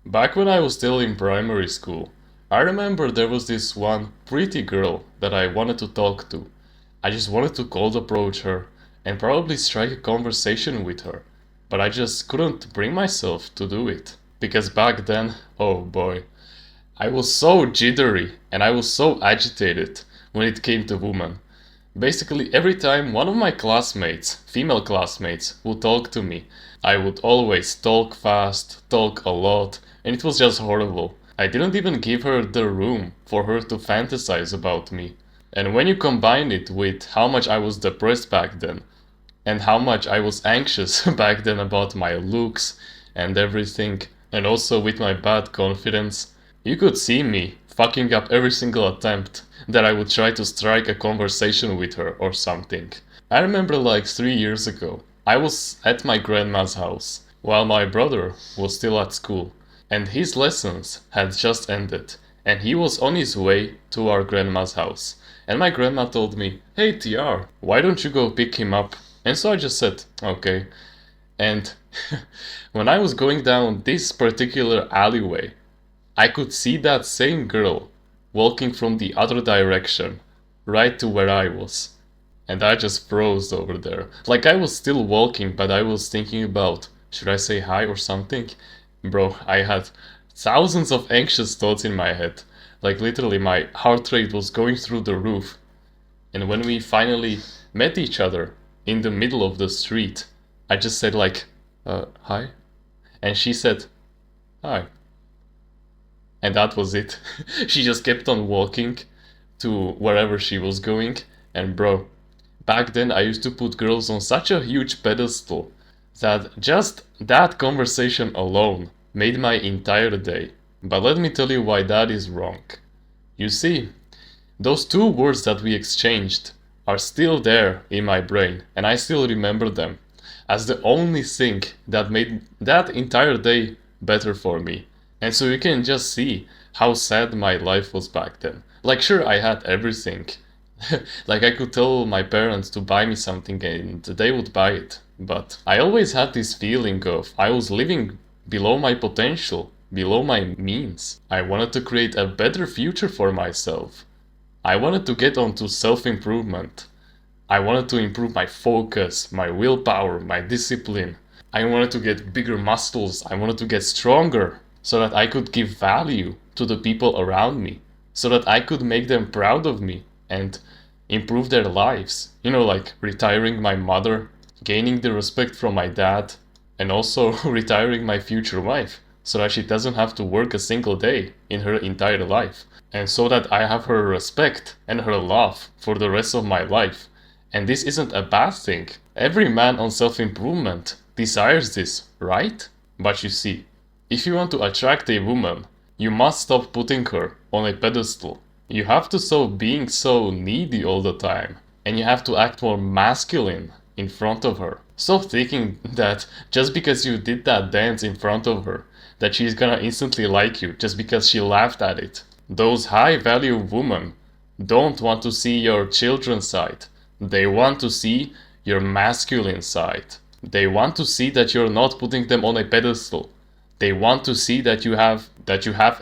Back when I was still in primary school, I remember there was this one pretty girl that I wanted to talk to. I just wanted to cold approach her and probably strike a conversation with her, but I just couldn't bring myself to do it. Because back then, oh boy, I was so jittery and I was so agitated when it came to women. Basically, every time one of my classmates, female classmates, would talk to me, I would always talk fast, talk a lot, and it was just horrible. I didn't even give her the room for her to fantasize about me. And when you combine it with how much I was depressed back then, and how much I was anxious back then about my looks and everything, and also with my bad confidence, you could see me fucking up every single attempt that I would try to strike a conversation with her or something. I remember like 3 years ago, I was at my grandma's house while my brother was still at school, and his lessons had just ended, and he was on his way to our grandma's house. And my grandma told me, "Hey TR, why don't you go pick him up?" And so I just said, okay. And when I was going down this particular alleyway, I could see that same girl walking from the other direction, right to where I was. And I just froze over there. Like I was still walking, but I was thinking about, should I say hi or something? Bro, I had thousands of anxious thoughts in my head. Like literally my heart rate was going through the roof. And when we finally met each other in the middle of the street, I just said like, hi? And she said, hi. And that was it. She just kept on walking to wherever she was going. And bro, back then I used to put girls on such a huge pedestal that just that conversation alone made my entire day. But let me tell you why that is wrong. You see, those two words that we exchanged are still there in my brain, and I still remember them as the only thing that made that entire day better for me. And so you can just see how sad my life was back then. Like sure, I had everything. Like I could tell my parents to buy me something and they would buy it. But I always had this feeling of I was living below my potential, below my means. I wanted to create a better future for myself. I wanted to get onto self-improvement. I wanted to improve my focus, my willpower, my discipline. I wanted to get bigger muscles. I wanted to get stronger so that I could give value to the people around me, so that I could make them proud of me and improve their lives. You know, like retiring my mother, gaining the respect from my dad, and also retiring my future wife so that she doesn't have to work a single day in her entire life. And so that I have her respect and her love for the rest of my life. And this isn't a bad thing. Every man on self-improvement desires this, right? But you see, if you want to attract a woman, you must stop putting her on a pedestal. You have to stop being so needy all the time. And you have to act more masculine in front of her. Stop thinking that just because you did that dance in front of her, that she's gonna instantly like you just because she laughed at it. Those high-value women don't want to see your children's side. They want to see your masculine side. They want to see that you're not putting them on a pedestal. They want to see that you have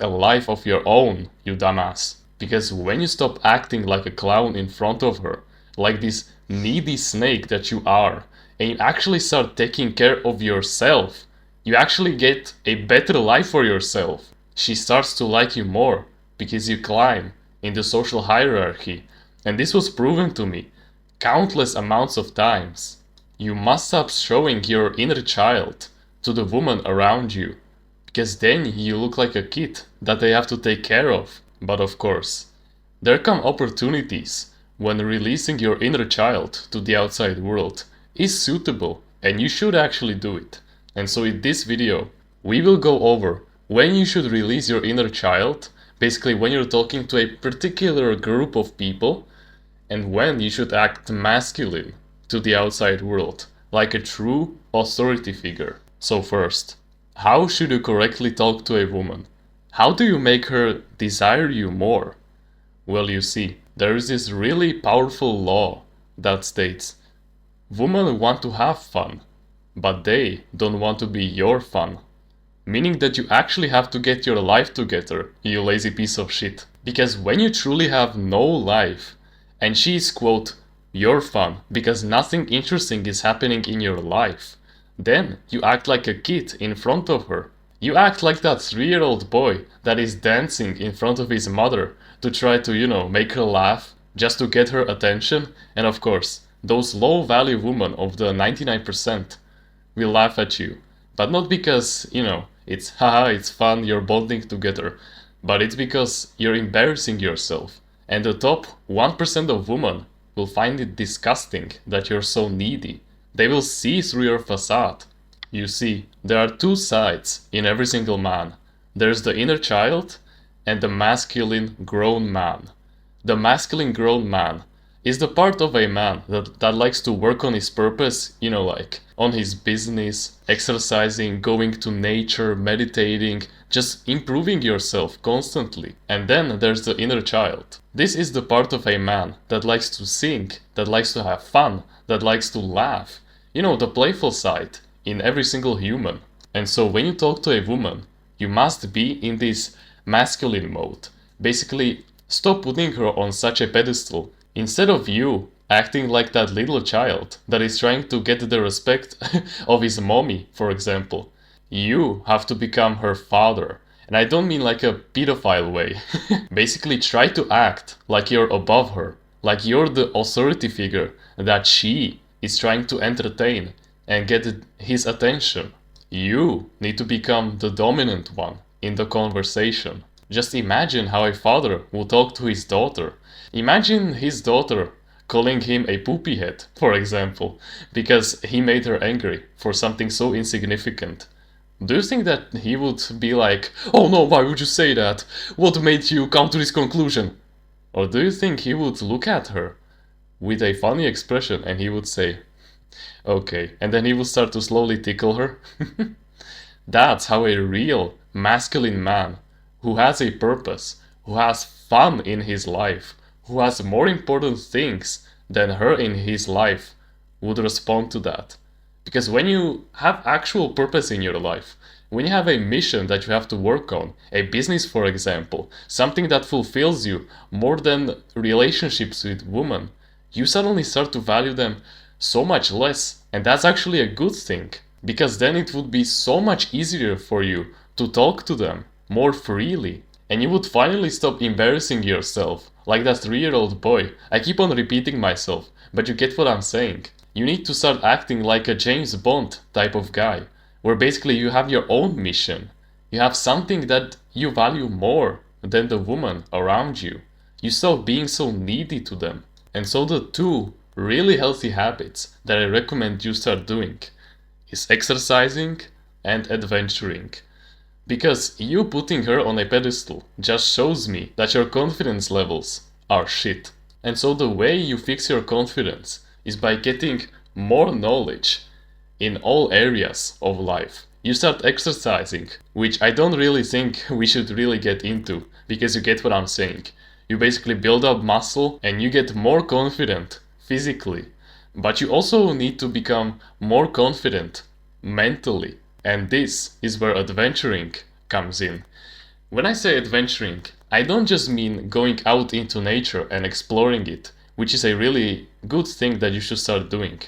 a life of your own, you dumbass. Because when you stop acting like a clown in front of her, like this needy snake that you are, and you actually start taking care of yourself, you actually get a better life for yourself. She starts to like you more because you climb in the social hierarchy. And this was proven to me countless amounts of times. You must stop showing your inner child to the woman around you, because then you look like a kid that they have to take care of. But of course, there come opportunities when releasing your inner child to the outside world is suitable, and you should actually do it. And so in this video, we will go over when you should release your inner child, basically when you're talking to a particular group of people, and when you should act masculine to the outside world, like a true authority figure. So first, how should you correctly talk to a woman? How do you make her desire you more? Well, you see, there is this really powerful law that states, women want to have fun, but they don't want to be your fun. meaning that you actually have to get your life together, you lazy piece of shit. Because when you truly have no life, and she is, quote, your fun, because nothing interesting is happening in your life, then you act like a kid in front of her. You act like that 3-year-old boy that is dancing in front of his mother to try to, make her laugh, just to get her attention. And of course, those low-value women of the 99% will laugh at you. But not because, it's haha, it's fun, you're bonding together. But it's because you're embarrassing yourself. And the top 1% of women will find it disgusting that you're so needy. They will see through your facade. You see, there are two sides in every single man. There's the inner child and the masculine grown man. The masculine grown man is the part of a man that likes to work on his purpose, like on his business, exercising, going to nature, meditating, just improving yourself constantly. And then there's the inner child. This is the part of a man that likes to sing, that likes to have fun, that likes to laugh. The playful side in every single human. And so when you talk to a woman, you must be in this masculine mode. Basically, stop putting her on such a pedestal. Instead of you acting like that little child that is trying to get the respect of his mommy, for example, you have to become her father. And I don't mean like a pedophile way. Basically, try to act like you're above her, like you're the authority figure that she is trying to entertain and get his attention. You need to become the dominant one in the conversation. Just imagine how a father will talk to his daughter. Imagine his daughter calling him a poopy head, for example, because he made her angry for something so insignificant. Do you think that he would be like, oh no, why would you say that? What made you come to this conclusion? Or do you think he would look at her with a funny expression and he would say, okay, and then he will start to slowly tickle her? That's how a real masculine man who has a purpose, who has fun in his life, who has more important things than her in his life would respond to that. Because when you have actual purpose in your life, when you have a mission that you have to work on, a business for example, something that fulfills you more than relationships with women, you suddenly start to value them so much less. And that's actually a good thing, because then it would be so much easier for you to talk to them more freely. And you would finally stop embarrassing yourself like that 3-year-old boy. I keep on repeating myself, but you get what I'm saying. You need to start acting like a James Bond type of guy, where basically you have your own mission. You have something that you value more than the woman around you. You stop being so needy to them. And so the two really healthy habits that I recommend you start doing is exercising and adventuring. Because you putting her on a pedestal just shows me that your confidence levels are shit. And so the way you fix your confidence is by getting more knowledge in all areas of life. You start exercising, which I don't really think we should really get into, because you get what I'm saying. You basically build up muscle and you get more confident physically. But you also need to become more confident mentally. And this is where adventuring comes in. When I say adventuring, I don't just mean going out into nature and exploring it, which is a really good thing that you should start doing.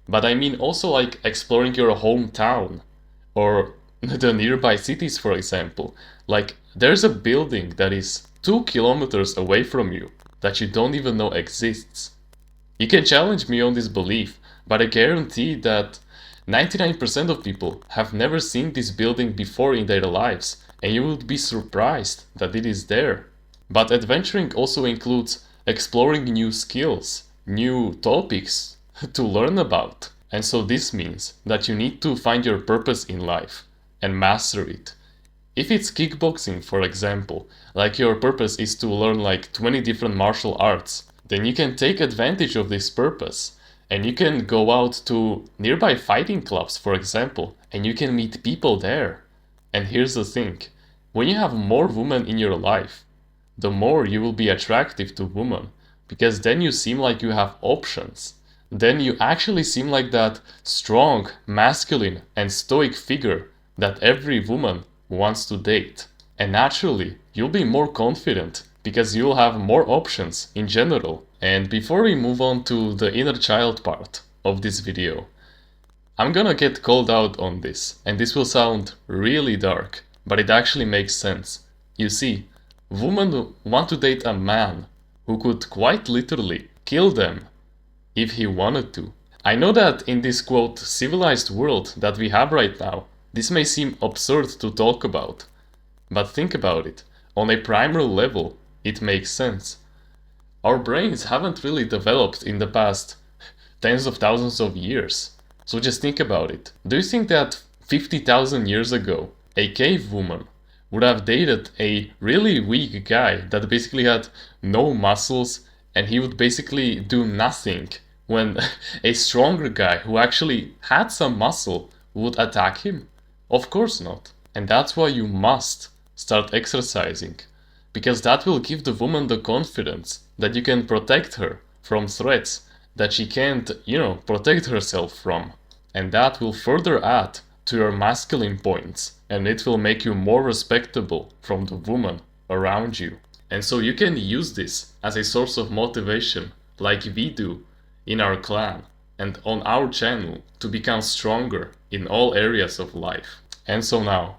But I mean also like exploring your hometown or the nearby cities, for example. Like there's a building that is 2 kilometers away from you that you don't even know exists. You can challenge me on this belief, but I guarantee that 99% of people have never seen this building before in their lives, and you would be surprised that it is there. But adventuring also includes exploring new skills, new topics to learn about. And so this means that you need to find your purpose in life and master it. If it's kickboxing, for example, like your purpose is to learn like 20 different martial arts, then you can take advantage of this purpose. And you can go out to nearby fighting clubs, for example, and you can meet people there. And here's the thing, when you have more women in your life, the more you will be attractive to women, because then you seem like you have options. Then you actually seem like that strong, masculine, and stoic figure that every woman wants to date. And naturally, you'll be more confident because you'll have more options in general. And before we move on to the inner child part of this video, I'm gonna get called out on this, and this will sound really dark, but it actually makes sense. You see, women want to date a man who could quite literally kill them if he wanted to. I know that in this quote civilized world that we have right now, this may seem absurd to talk about, but think about it. On a primal level, it makes sense. Our brains haven't really developed in the past tens of thousands of years. So just think about it. Do you think that 50,000 years ago, a cave woman would have dated a really weak guy that basically had no muscles and he would basically do nothing when a stronger guy who actually had some muscle would attack him? Of course not. And that's why you must start exercising, because that will give the woman the confidence that you can protect her from threats that she can't, protect herself from. And that will further add to your masculine points, and it will make you more respectable from the woman around you. And so you can use this as a source of motivation, like we do in our clan and on our channel, to become stronger in all areas of life. And so now,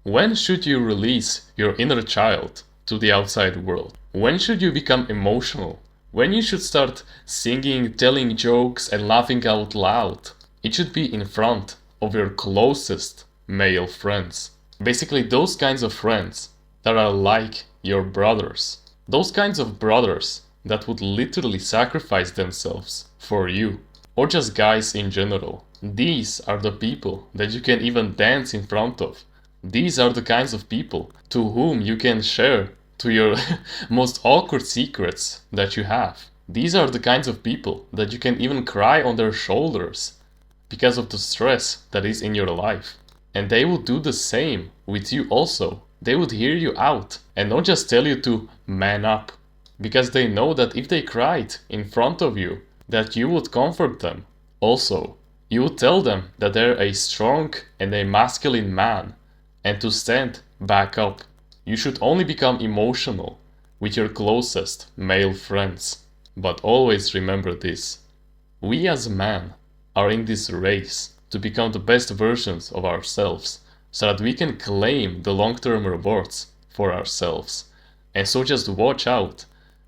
when should you release your inner child to the outside world? When should you become emotional? When you should start singing, telling jokes and laughing out loud? It should be in front of your closest male friends. Basically those kinds of friends that are like your brothers. Those kinds of brothers that would literally sacrifice themselves for you. Or just guys in general. These are the people that you can even dance in front of. These are the kinds of people to whom you can share to your most awkward secrets that you have. These are the kinds of people that you can even cry on their shoulders because of the stress that is in your life. And they would do the same with you also. They would hear you out and not just tell you to man up, because they know that if they cried in front of you, that you would comfort them. Also, you would tell them that they're a strong and a masculine man and to stand back up. You should only become emotional with your closest male friends. But always remember this. We as men are in this race to become the best versions of ourselves so that we can claim the long-term rewards for ourselves. And so just watch out,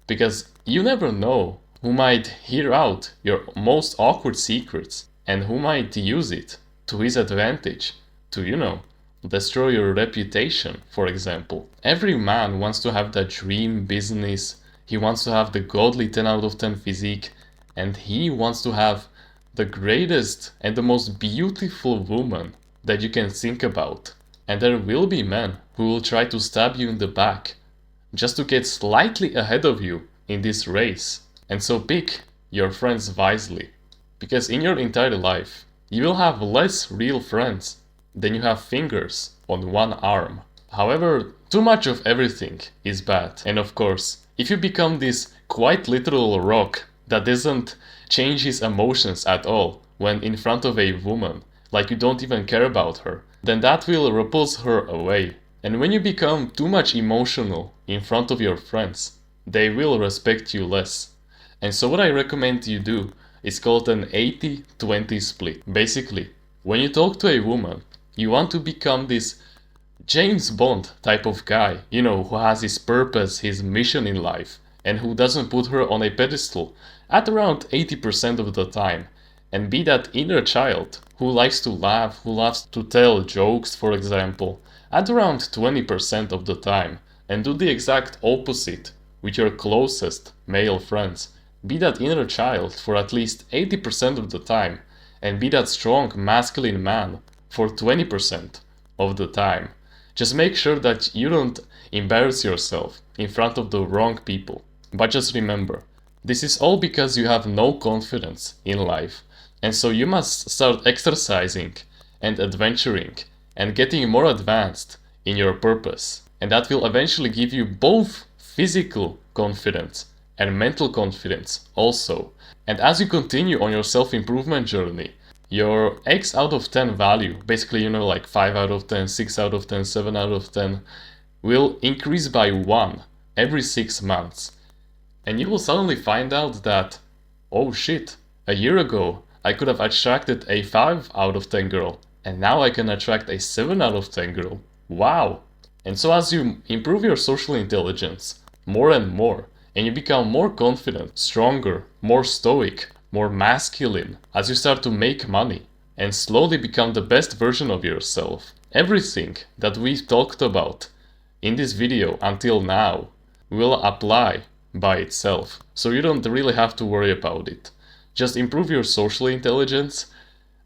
because you never know who might hear out your most awkward secrets and who might use it to his advantage to, destroy your reputation, for example. Every man wants to have that dream business, he wants to have the godly 10 out of 10 physique, and he wants to have the greatest and the most beautiful woman that you can think about. And there will be men who will try to stab you in the back just to get slightly ahead of you in this race. And so pick your friends wisely, because in your entire life you will have less real friends than you have fingers on one arm. However, too much of everything is bad. And of course, if you become this quite literal rock that doesn't change his emotions at all when in front of a woman, like you don't even care about her, then that will repulse her away. And when you become too much emotional in front of your friends, they will respect you less. And so what I recommend you do is called an 80-20 split. Basically, when you talk to a woman, you want to become this James Bond type of guy, who has his purpose, his mission in life, and who doesn't put her on a pedestal at around 80% of the time, and be that inner child who likes to laugh, who loves to tell jokes, for example, at around 20% of the time, and do the exact opposite with your closest male friends. Be that inner child for at least 80% of the time, and be that strong masculine man for 20% of the time. Just make sure that you don't embarrass yourself in front of the wrong people. But just remember, this is all because you have no confidence in life. And so you must start exercising and adventuring and getting more advanced in your purpose. And that will eventually give you both physical confidence and mental confidence also. And as you continue on your self-improvement journey, your X out of 10 value, basically, you know, like 5 out of 10, 6 out of 10, 7 out of 10, will increase by 1 every 6 months. And you will suddenly find out that, oh shit, a year ago I could have attracted a 5 out of 10 girl, and now I can attract a 7 out of 10 girl. Wow! And so as you improve your social intelligence more and more, and you become more confident, stronger, more stoic, more masculine, as you start to make money, and slowly become the best version of yourself, everything that we've talked about in this video until now will apply by itself, so you don't really have to worry about it. Just improve your social intelligence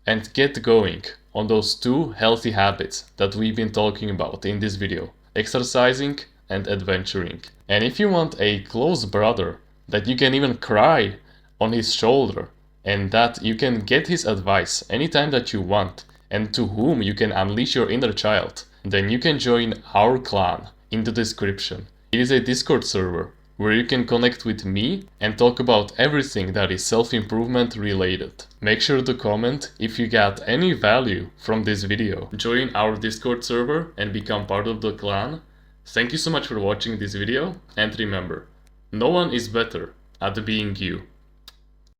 and get going on those 2 healthy habits that we've been talking about in this video: exercising and adventuring. And if you want a close brother that you can even cry on his shoulder, and that you can get his advice anytime that you want, and to whom you can unleash your inner child, then you can join our clan in the description. It is a Discord server where you can connect with me and talk about everything that is self-improvement related. Make sure to comment if you got any value from this video. Join our Discord server and become part of the clan. Thank you so much for watching this video, and remember, no one is better at being you.